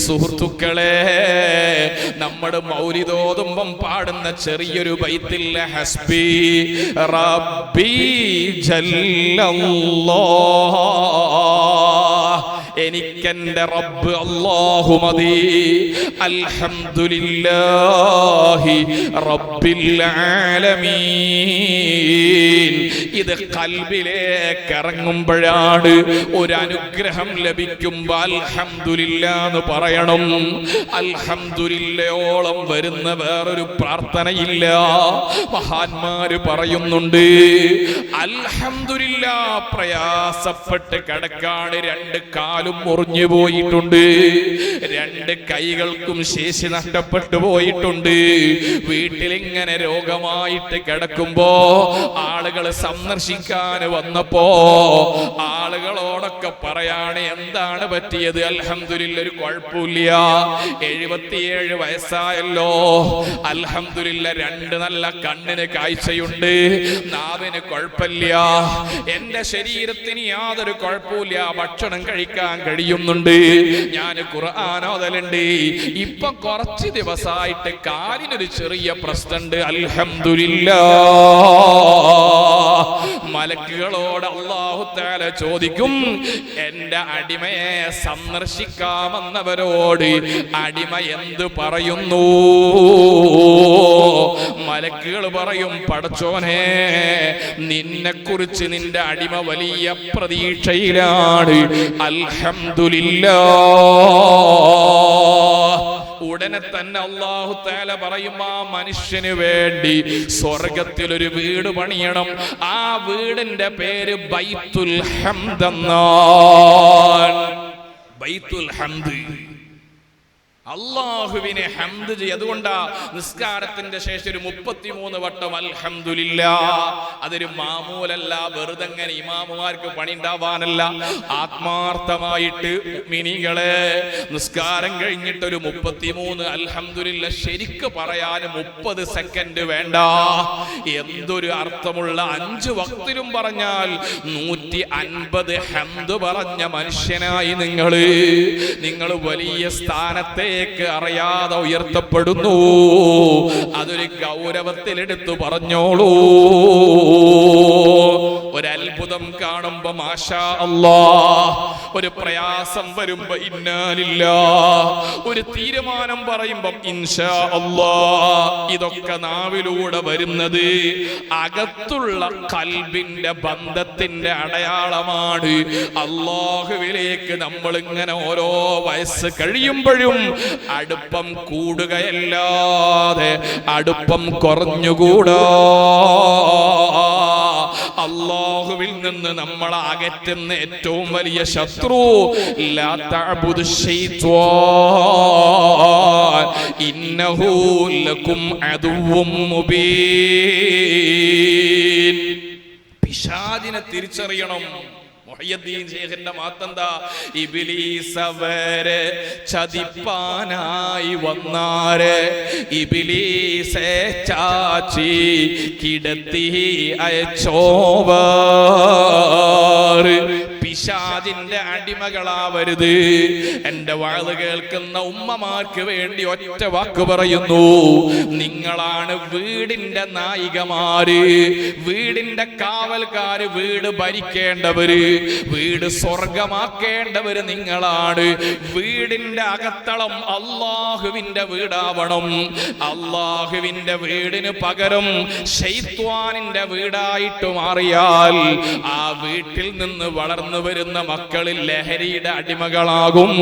സുഹൃത്തുക്കളെ, നമ്മുടെ മൗലിദോതുമ്പം പാടുന്ന ചെറിയൊരു ബൈത്തില്ല ഹസ്ബി റബ്ബി ജല്ലല്ലാഹ്, എനിക്കെന്റെ റബ്ബ് അല്ലാഹു മതി, അൽഹംദുലില്ലാഹി റബ്ബിൽ ആലമീൻ. ഇത് ഖൽബിലേക്ക് ഇറങ്ങുമ്പോഴാണ് ഒരു അനുഗ്രഹം ലഭിക്കുമ്പോൾ അൽഹംദുലില്ലാ എന്ന് പറയണം. അൽഹംദുലില്ലയോളം വരുന്ന വേറൊരു പ്രാർത്ഥനയില്ല. മഹാന്മാര് പറയുന്നുണ്ട്, അൽഹംദുലില്ലാ പ്രയാസപ്പെട്ട് കിടക്കാണ്, രണ്ട് കാലും മുറിഞ്ഞു പോയിട്ടുണ്ട്, രണ്ട് കൈകൾക്കും ശേഷി നഷ്ടപ്പെട്ടു പോയിട്ടുണ്ട്, വീട്ടിലിങ്ങനെ രോഗമായിട്ട് കിടക്കുമ്പോ ആളുകൾ സന്ദർശിക്കാൻ വന്നപ്പോ ആളുകളോടൊക്കെ പറയാണ്, എന്താണ് പറ്റിയത്? അൽഹംദുലില്ലാ ഒരു കുഴപ്പമില്ല, 77 വയസ്സായല്ലോ, അൽഹംദുലില്ലാ രണ്ട് നല്ല കണ്ണിന് കാഴ്ചയുണ്ട്, നാവിന് കുഴപ്പമില്ല, എന്റെ ശരീരത്തിന് യാതൊരു കുഴപ്പമില്ല, ഭക്ഷണം കഴിക്കാൻ കഴിയുന്നുണ്ട്, ഞാൻ ഖുർആൻ ഓതലുണ്ട്, ഇപ്പൊ കുറച്ച് ദിവസമായിട്ട് കാലിനൊരു ചെറിയ പ്രശ്നമുണ്ട്, അൽഹംദുലില്ലാ. മലക്കുകളോട് അല്ലാഹു തആല ചോദിക്കും, എന്റെ അടിമയെ സന്ദർശിക്കാമെന്നവരോട് അടിമ എന്ത് പറയുന്നു? മലക്കുകൾ പറയും, പടച്ചോനെ, നിന്നെക്കുറിച്ച് നിന്റെ അടിമ വലിയ പ്രതീക്ഷയിലാണ്, അൽഹംദുലില്ലാ. ഉടനെ തന്നെ അല്ലാഹു തആല പറയും, ആ മനുഷ്യന് വേണ്ടി സ്വർഗത്തിൽ ഒരു വീട് പണിയണം, ആ വീടിന്റെ പേര് ബൈത്തുൽ ഹംദ് എന്നാണ്. ബൈത്തുൽ ഹംദ്, അല്ലാഹുവിനെ ഹംദ് ചെയ്യും. അതുകൊണ്ടാ നിസ്കാരത്തിന്റെ ശേഷം ഒരു 33 വട്ടം അൽഹംദുലില്ലാ. അതൊരു മാമൂലല്ല, വെറുതെ ഇമാമുമാർക്ക് പണി ഉണ്ടാവാനല്ല. ആത്മാർത്ഥമായിട്ട് മുഅ്മിനീകളെ, നിസ്കാരം കഴിഞ്ഞിട്ട് ഒരു 33 അൽഹംദുലില്ലാ ശരിക്ക് പറയാൻ 30 സെക്കൻഡ് വേണ്ട. എന്തൊരു അർത്ഥമുള്ള, 5 വക്തിലും പറഞ്ഞാൽ 150 ഹംദ് പറഞ്ഞ മനുഷ്യനായി നിങ്ങൾ വലിയ സ്ഥാനത്തെ അറിയാതെ ഉയർത്തപ്പെടുന്നു. അതൊരു ഗൗരവത്തിലെടുത്തു പറഞ്ഞോളൂ. ഒരത്ഭുതം കാണുമ്പോ മാഷാ അല്ലാഹ്, ഒരു പ്രയാസം വരുമ്പോ ഇന്നാ ലില്ലാഹ്, ഒരു തീരുമാനം പറയുമ്പോ ഇൻഷാ അല്ലാഹ്. ഇതൊക്കെ നാവിലൂടെ വരുന്നത് അകത്തുള്ള ഖൽബിന്റെ ബന്ധത്തിന്റെ അടയാളമാണ്. അല്ലാഹുവിലേക്ക് നമ്മൾ ഇങ്ങനെ ഓരോ വയസ്സ് കഴിയുമ്പോഴും അടുപ്പം കൂടുകയല്ലാതെ അടുപ്പം കുറഞ്ഞുകൂടാ. അല്ലാഹുവിൽ നിന്ന് നമ്മളെ അകറ്റുന്ന ഏറ്റവും വലിയ ശത്രു ലാ തഅബുദു ശൈത്വാൻ ഇന്നഹു ലക്കും അദുവ്വും മുബീൻ. പിശാചിനെ തിരിച്ചറിയണം. ശേഖന്റെ മാത്തന്താ, ഇബ്ലീസ് അവരെ ചതിപ്പാനായി വന്നാരെ, ഇബ്ലീസെ ചാച്ചി കിടത്തി അയച്ചോവർ. പിശാചിന്റെ അടിമകളാവരുത്. എന്റെ വാള് കേൾക്കുന്ന ഉമ്മമാർക്ക് വേണ്ടി ഒറ്റ വാക്ക് പറയുന്നു, നിങ്ങളാണ് വീടിന്റെ നായികമാര്, വീടിന്റെ കാവൽക്കാര്, വീട് ഭരിക്കേണ്ടവര്, വീട് സ്വർഗമാക്കേണ്ടവര് നിങ്ങളാണ്. വീടിന്റെ അകത്തളം അല്ലാഹുവിന്റെ വീടാവണം. അല്ലാഹുവിന്റെ വീടിന് പകരം ശൈത്വാനിന്റെ വീടായിട്ട് മാറിയാൽ ആ വീട്ടിൽ നിന്ന് വളർന്നു വരുന്ന മക്കളിൽ ലഹരിയുടെ അടിമകളാകും.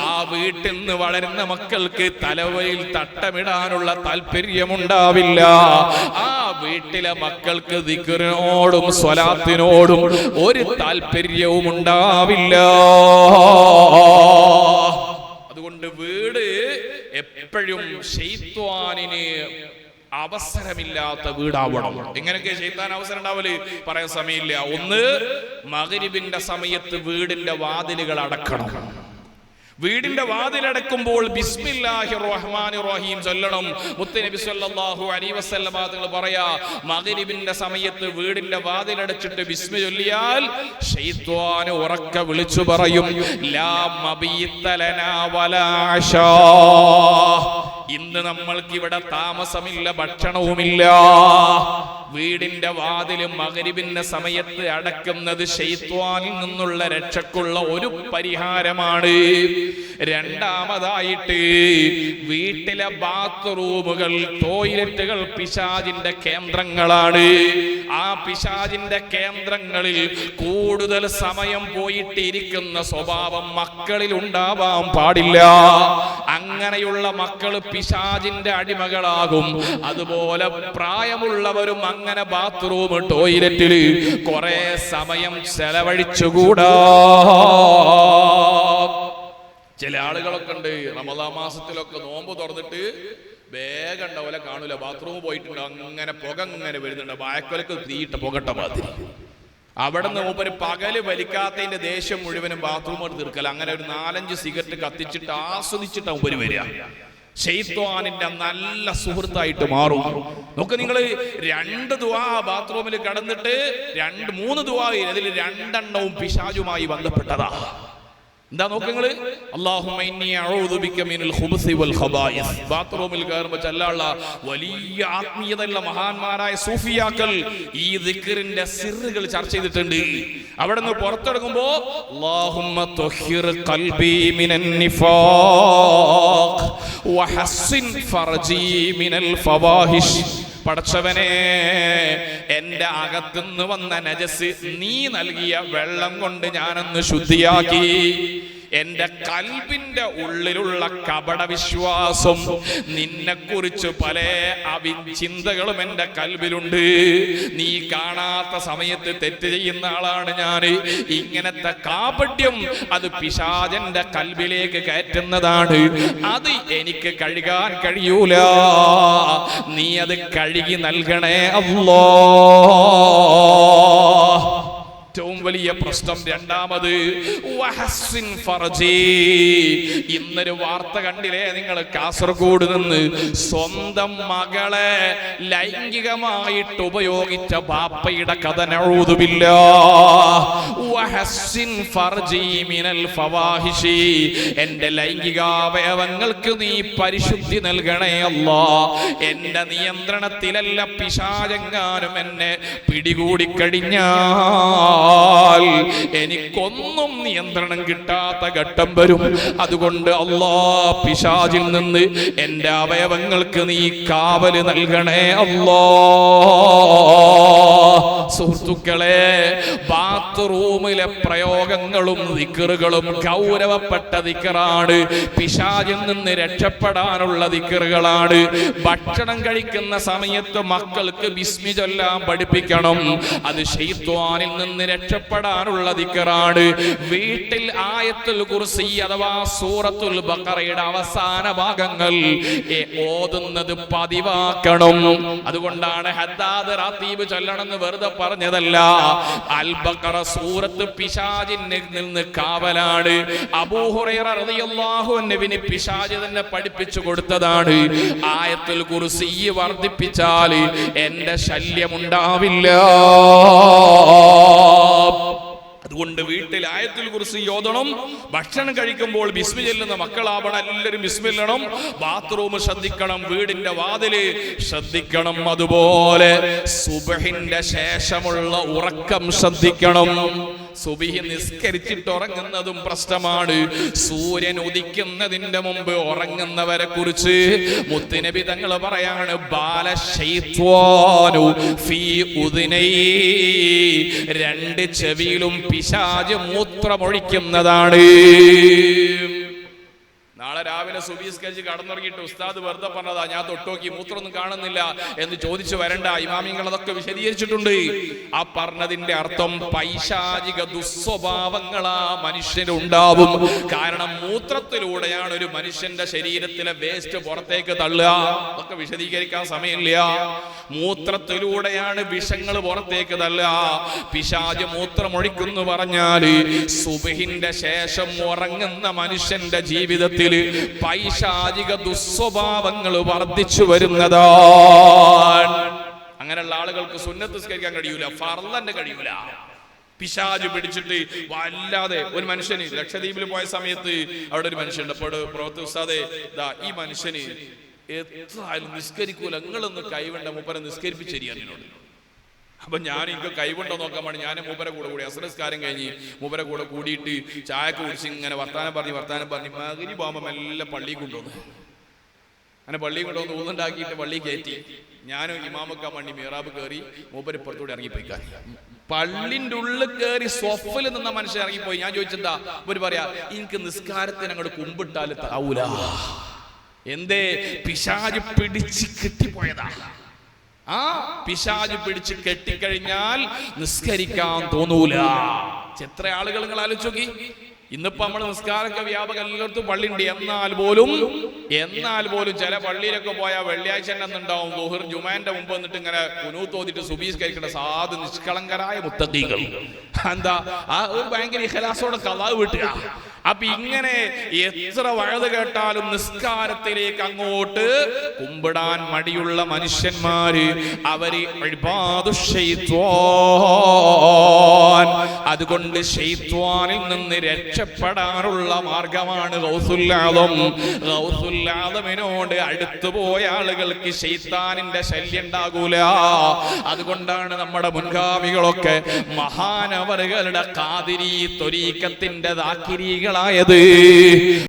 ആ വീട്ടിൽ നിന്ന് വളരുന്ന മക്കൾക്ക് തലവയിൽ തട്ടമിടാനുള്ള താല്പര്യമുണ്ടാവില്ല. ആ വീട്ടിലെ മക്കൾക്ക് ദിക്റിനോടും സ്വലാത്തിനോടും ഒരു താല്പര്യവും ഉണ്ടാവില്ല. അതുകൊണ്ട് വീട് എപ്പോഴും ശൈത്വാനിന് അവസരമില്ലാത്ത വീടാവണം. എങ്ങനെയൊക്കെ ശൈത്താൻ അവസരം ഉണ്ടാവല് പറയാൻ സമയമില്ല. ഒന്ന്, മഗ്രിബിന്റെ സമയത്ത് വീടിന്റെ വാതിലുകൾ അടക്കണം. വീടിന്റെ വാതിലടക്കുമ്പോൾ ബിസ്മില്ലാഹിർ റഹ്മാനിർ റഹീം ചൊല്ലണം. മുത്തുനബി സല്ലല്ലാഹു അലൈഹി വസല്ലം തങ്ങൾ പറയാ, മഗ്രിബിന്റെ സമയത്ത് വീടിന്റെ വാതിലടച്ചിട്ട് ബിസ്മി ചൊല്ലിയാൽ ശൈത്വാൻ ഉറക്കെ വിളിച്ചു പറയും, ലാ മബീത ലനാ വലാ അശാ, ഇന്ന് നമ്മൾക്ക് ഇവിടെ താമസമില്ല, ഭക്ഷണവുമില്ല. വീടിന്റെ വാതില് മഗ്രിബിന്റെ സമയത്ത് അടക്കുന്നത് ശൈത്വാനിൽ നിന്നുള്ള രക്ഷക്കുള്ള ഒരു പരിഹാരമാണ്. രണ്ടാമതായിട്ട് വീട്ടിലെ ബാത്റൂമുകൾ, ടോയ്ലറ്റുകൾ പിശാചിന്റെ കേന്ദ്രങ്ങളാണ്. ആ പിശാചിന്റെ കേന്ദ്രങ്ങളിൽ കൂടുതൽ സമയം പോയിട്ട് ഇരിക്കുന്ന സ്വഭാവം മക്കളിൽ ഉണ്ടാവാൻ പാടില്ല. അങ്ങനെയുള്ള മക്കൾ പിശാചിന്റെ അടിമകളാകും. അതുപോലെ പ്രായമുള്ളവരും അങ്ങനെ ബാത്റൂം, ടോയ്ലറ്റിൽ കുറെ സമയം ചെലവഴിച്ചുകൂടാ. ചില ആളുകളൊക്കെ ഉണ്ട് റമദാൻ മാസത്തിലൊക്കെ നോമ്പ് തുറന്നിട്ട് വേഗം ഉണ്ടാവില്ല, കാണൂല, ബാത്റൂം പോയിട്ടുണ്ട്, അങ്ങനെ പുക ഇങ്ങനെ വരുന്നുണ്ട്, വായക്കൊലക്ക് തീയിട്ട പുകട്ട മാതിരി. അവിടെ നിന്ന് മൂപ്പര് പകല് വലിക്കാത്തതിന്റെ ദേഷ്യം മുഴുവനും ബാത്റൂം എടുത്ത് തീർക്കല. അങ്ങനെ ഒരു 4-5 സിഗരറ്റ് കത്തിച്ചിട്ട് ആസ്വദിച്ചിട്ട് മൂപ്പര് വരിക. ശൈത്വാനിന്റെ നല്ല സുഹൃത്തായിട്ട് മാറും. നോക്ക്, നിങ്ങൾ 2 ദുആ ബാത്റൂമിൽ കടന്നിട്ട് 2-3 ദുആ, അതിൽ 2 എണ്ണവും പിശാചുമായി ബന്ധപ്പെട്ടതാ. എന്താ നോക്കുങ്ങള്, അല്ലാഹുമ്മ ഇന്നി അഊദു ബിക മിനൽ ഖുബുസി വൽ ഖബായിസ്. ബാത്റൂമിൽ കയറുമ്പോൾ ചൊല്ലാനുള്ള വലിയ ആത്മീയതയുള്ള മഹാന്മാരായ സൂഫിയാക്കൾ ഈ ദിക്റിന്റെ സിറുകൾ ചർച്ച ചെയ്തിട്ടുണ്ട്. അവിടെ നിന്ന് പുറത്തിറങ്ങുമ്പോ അല്ലാഹുമ്മ തുഹിർ ഖൽബി മിനൻ നിഫാഖ് വഹസ്സിൻ ഫർജി മിനൽ ഫവാഹിഷ്. പടച്ചവനെ, എന്റെ അകത്തുനിന്ന് വന്ന നജസ് നീ നൽകിയ വെള്ളം കൊണ്ട് ഞാനൊന്ന് ശുദ്ധിയാക്കി. എന്റെ കൽബിന്റെ ഉള്ളിലുള്ള കപട വിശ്വാസം, നിന്നെക്കുറിച്ച് പല ചിന്തകളും എന്റെ കൽബിലുണ്ട്. നീ കാണാത്ത സമയത്ത് തെറ്റ് ചെയ്യുന്ന ആളാണ് ഞാൻ. ഇങ്ങനത്തെ കാപട്യം അത് പിശാചന്റെ കൽബിലേക്ക് കയറ്റുന്നതാണ്. അത് എനിക്ക് കഴുകാൻ കഴിയൂല. നീ അത് കഴുകി നൽകണേ അല്ലാഹ്. ഏറ്റവും വലിയ പ്രശ്നം രണ്ടാമത്, വഹസ്സിൻ ഫർജി. ഇന്നൊരു വാർത്ത കണ്ടില്ലേ നിങ്ങൾ? കാസർഗോഡ് നിന്ന് സ്വന്തം മകളെ ലൈംഗികമായിട്ട് ഉപയോഗിച്ച ബാപ്പയുടെ കഥ. നഊദു ബില്ലാഹ്. വഹസ്സിൻ ഫർജി മിനൽ ഫവാഹിഷി. എന്റെ ലൈംഗികാവയവങ്ങൾക്ക് നീ പരിശുദ്ധി നൽകണേ അല്ലാഹ്. എന്റെ നിയന്ത്രണത്തിലല്ല, പിശാചെങ്ങാനും എന്നെ പിടികൂടി കഴിഞ്ഞാൽ എനിക്കൊന്നും നിയന്ത്രണം കിട്ടാത്ത ഘട്ടം വരും. അതുകൊണ്ട് അല്ലാഹ്, പിശാചിൽ നിന്ന് എന്റെ അവയവങ്ങൾക്ക് നീ കാവല് നൽകണേ അല്ലാഹ്. സുഹൃത്തുക്കളെ, ബാത്റൂമിലെ പ്രയോഗങ്ങളും ദിക്റുകളും ഗൗരവപ്പെട്ട ദിക്റാണ്. പിശാചിൽ നിന്ന് രക്ഷപ്പെടാനുള്ള ദിക്റുകളാണ്. ഭക്ഷണം കഴിക്കുന്ന സമയത്ത് മക്കൾക്ക് ബിസ്മി ചൊല്ലാൻ പഠിപ്പിക്കണം. അത് ശൈത്വാനിൽ നിന്ന് രക്ഷപ്പെടാനുള്ള ദിക്റാണ്. വീട്ടിൽ ആയത്തുൽ കുർസി അഥവാ സൂറത്തുൽ ബഖറയുടെ അവസാന ഭാഗങ്ങൾ ഓതുന്നത് പതിവാക്കണം. അതുകൊണ്ടാണ് ഹദ്ദാദ് റാത്തീബ് ചൊല്ലണമെന്ന് വെറുതെ പറഞ്ഞതല്ല. അൽ ബഖറ സൂറത്ത് പിശാചിന് നിന്ന് കാവലാണ്. അബൂ ഹുറൈറ റളിയല്ലാഹു അൻഹുവിന് പിശാച് തന്നെ പഠിപ്പിച്ചു കൊടുത്തതാണ്. ആയത്തുൽ കുർസി വർദ്ധിപ്പിച്ചാൽ എന്റെ ശല്യമുണ്ടാവില്ല. അതുകൊണ്ട് വീട്ടിൽ ആയത്തുൽ കുർസി ഓതണം. ഭക്ഷണം കഴിക്കുമ്പോൾ ബിസ്മി ചൊല്ലുന്ന മക്കളാവണം. എല്ലാവരും ബിസ്മി ചൊല്ലണം. ബാത്റൂം ശ്രദ്ധിക്കണം, വീടിന്റെ വാതില് ശ്രദ്ധിക്കണം. അതുപോലെ സുബ്ഹിന്റെ ശേഷമുള്ള ഉറക്കം ശ്രദ്ധിക്കണം. സുബ്ഹി നിസ്കരിച്ചിട്ട് ഉറങ്ങുന്നതും പ്രശ്നമാണ്. സൂര്യൻ ഉദിക്കുന്നതിന്റെ മുമ്പ് ഉറങ്ങുന്നവരെ കുറിച്ച് മുത്തുനബി തങ്ങൾ പറയാണ്, ബാല ശൈത്വാനു ഫീ ഉദ്നൈ. 2 ചെവിയിലും പിശാച് മൂത്രമൊഴിക്കുന്നതാണ്. നാളെ രാവിലെ സുബീസ് കഴിച്ച് കടന്നുറങ്ങിയിട്ട് ഉസ്താദ് വെറുതെ പറഞ്ഞതാ, ഞാൻ തൊട്ടോക്കി മൂത്രമൊന്നും കാണുന്നില്ല എന്ന് ചോദിച്ചു വരണ്ട. ഇമാമിങ്ങൾ അതൊക്കെ വിശദീകരിച്ചിട്ടുണ്ട്. ആ പറഞ്ഞതിന്റെ അർത്ഥം പൈശാചിക ദുസ്വഭാവങ്ങളാ മനുഷ്യനുണ്ടാവും. കാരണം മൂത്രത്തിലൂടെയാണ് ഒരു മനുഷ്യന്റെ ശരീരത്തിലെ വേസ്റ്റ് പുറത്തേക്ക് തള്ളുക. അതൊക്കെ വിശദീകരിക്കാൻ സമയമില്ല. മൂത്രത്തിലൂടെയാണ് വിഷങ്ങൾ പുറത്തേക്ക് തള്ളുക. പിശാച് മൂത്രമൊഴിക്കുന്നു പറഞ്ഞാല് സുബ്ഹിന്റെ ശേഷം ഉറങ്ങുന്ന മനുഷ്യന്റെ ജീവിതത്തിൽ പൈശാചിക ദുസ്വഭാവങ്ങൾ വർദ്ധിച്ചു വരുന്നതാണ്. അങ്ങനെയുള്ള ആളുകൾക്ക് സുന്നത്ത് നിസ്കരിക്കാൻ കഴിയൂല, ഫർളന്നെ കഴിയൂല. പിശാച് പിടിച്ചിട്ട് വല്ലാതെ ഒരു മനുഷ്യന് ലക്ഷദ്വീപിൽ പോയ സമയത്ത് അവിടെ ഒരു മനുഷ്യനുണ്ട്. അപ്പോൾ പ്രവർത്തി ഉസ്താദേ, ഈ മനുഷ്യന് എത്ര നിസ്കരിക്കൂല, നിങ്ങളൊന്ന് കൈവണ്ട മൂപ്പരെ നിസ്കരിപ്പിച്ചെരിയാനോട്. അപ്പൊ ഞാൻ എനിക്ക് കൈവുണ്ടോ നോക്കാൻ വേണ്ടി ഞാൻ മൂപ്പരെ കൂടി അസ്രസ്കാരം കഴിഞ്ഞ് മൂപ്പരെ കൂടിയിട്ട് ചായക്ക് കുടിച്ച് ഇങ്ങനെ വർത്താനം പറഞ്ഞ് മകരി പോകുമ്പോ മെല്ലെ പള്ളിയിൽ കൊണ്ടുവന്നു. അങ്ങനെ പള്ളിയിൽ കൊണ്ടുവന്ന് ഊന്നുണ്ടാക്കിയിട്ട് പള്ളി കയറ്റി. ഞാനും ഇമാമക്കാൻ വേണ്ടി മിഹ്റാബ് കയറി, മൂപ്പര് ഇപ്പുറത്തൂടെ ഇറങ്ങിപ്പോയിക്കാൻ. പള്ളിന്റെ ഉള്ളിൽ കയറി സ്വഫിൽ നിന്ന മനുഷ്യൻ ഇറങ്ങിപ്പോയി. ഞാൻ ചോദിച്ചെന്താ? ഇവര് പറയാ, എനിക്ക് നിസ്കാരത്തിന് അങ്ങോട്ട് കുമ്പിട്ടാല് താവൂല. എന്തേ? പിശാച് പിടിച്ച് കെട്ടിപ്പോയതാ. ആ പിശാച് പിടിച്ച് കെട്ടിക്കഴിഞ്ഞാൽ നിസ്കരിക്കാൻ തോന്നൂല. എത്ര ആളുകൾ നിങ്ങൾ ആലോചിച്ച് നോക്കി. ഇന്നിപ്പോ നമ്മള് നിസ്കാരമൊക്കെ വ്യാപകം എല്ലായിടത്തും പള്ളി ഉണ്ട്. എന്നാൽ പോലും ചില പള്ളിയിലൊക്കെ പോയാൽ വെള്ളിയാഴ്ച തന്നെ ഉണ്ടാവും ദുഹർ ജുമാന്റെ മുമ്പ് വന്നിട്ട് ഇങ്ങനെ കുനൂത്ത് ഓതിട്ട് സുബീസ് കഴിക്കേണ്ട സാധു നിഷ്കളങ്കരായ മുത്തഖീകൾ. എന്താ? ആ ഒരു ഭയങ്കര ഇഖ്ലാസോടെ ഖളാ വീട്ടുക. അപ്പൊ ഇങ്ങനെ എത്ര വഴുത് കേട്ടാലും നിസ്കാരത്തിലേക്ക് അങ്ങോട്ട് കുമ്പിടാൻ മടിയുള്ള മനുഷ്യന്മാര് അവര് ഇബാദു ശൈത്വാൻ. അതുകൊണ്ട് ശൈത്വാനിൽ നിന്ന് രക്ഷപ്പെടാനുള്ള മാർഗമാണ് ഗൗസുൽ ആദം. ഗൗസുൽ ആദമിനോട് അടുത്തു പോയ ആളുകൾക്ക് ശൈത്താനിന്റെ ശല്യം ഉണ്ടാകൂല. അതുകൊണ്ടാണ് നമ്മുടെ മുൻഗാമികളൊക്കെ മഹാനവറുകളുടെ ഖാദിരി ത്വരീഖത്തിന്റെ ദാക്കിരികൾ ായത്.